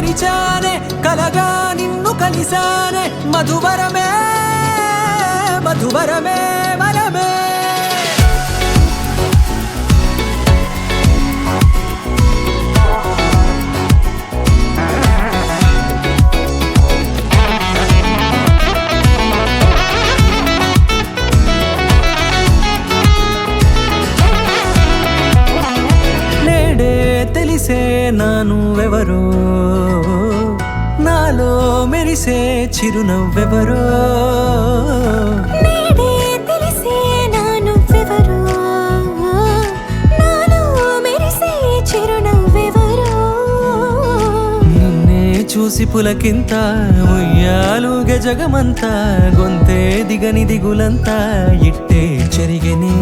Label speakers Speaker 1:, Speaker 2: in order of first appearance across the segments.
Speaker 1: తెరిచానే కలగా నిన్ను కలిసానే మధువరమే మధువరమే వరమే తెలిసే నానువెవరో నాలో మెరిసే చిరునవ్వెవరో
Speaker 2: నేడే తెలిసే నానువెవరో నాలో మెరిసే చిరునవ్వెవరో
Speaker 1: నిన్నే చూసి పులకింత ఉయ్యాలుగే జగమంతా గొంతే దిగని దిగులంతా ఇట్టే చెరిగెనే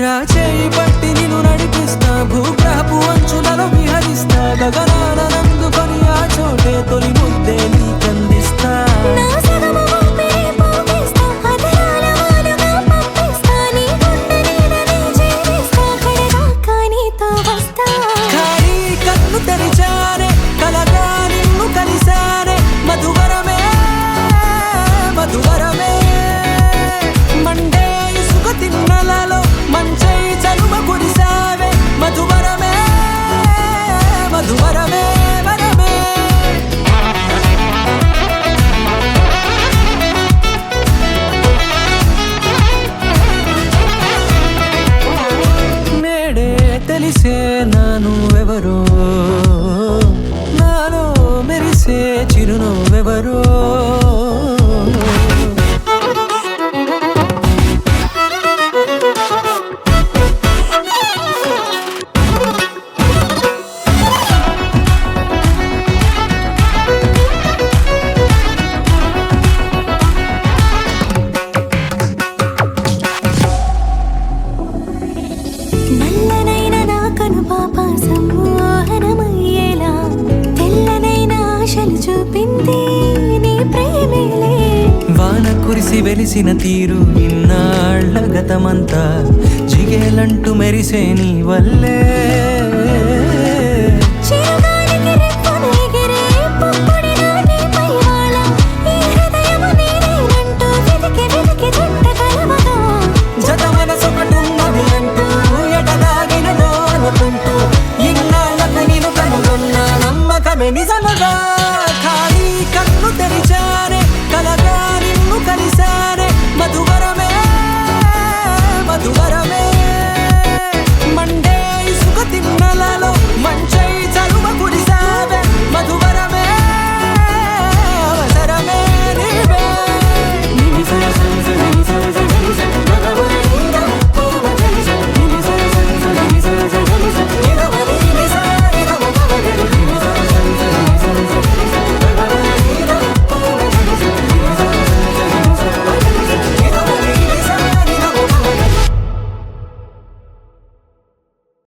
Speaker 1: రాచేయి పట్టి నిన్ను నడిపిస్తా భూగ్రహపు అంచులలో విహరిస్తా గగనాన నందుకొని ఆ చోటే తొలి ముద్దే నీకందిస్తా
Speaker 2: నా సగము ఊపిరి పోగిస్తా అదరాల వాలుగా పంపిస్తా నీ గుండె నీడనే చేరిస్తా కడదాకా నీతో వస్తా
Speaker 1: ఖాళీ కన్ను తెరిచానే కలగా నిన్ను కలిసానే మధువరమే మధువరమే మండే ఇసుక తిన్నలలో మంచై చలుమ కురిసావే మధువరమే మధువరమే వరమే నేడే తెలిసే నానువెవరో నాలో మెరిసే చిరునవ్వెవరో
Speaker 2: నల్లనైన నా కనుపాప సమ్మోహనమయ్యేలా తెల్లనైన ఆశలు చూపింది నీ ప్రేమేలే
Speaker 1: వాన కురిసి వెలిసిన తీరు ఇన్నాళ్ల గతమంతా జిగేలంటూ మెరిసే నీ వల్లే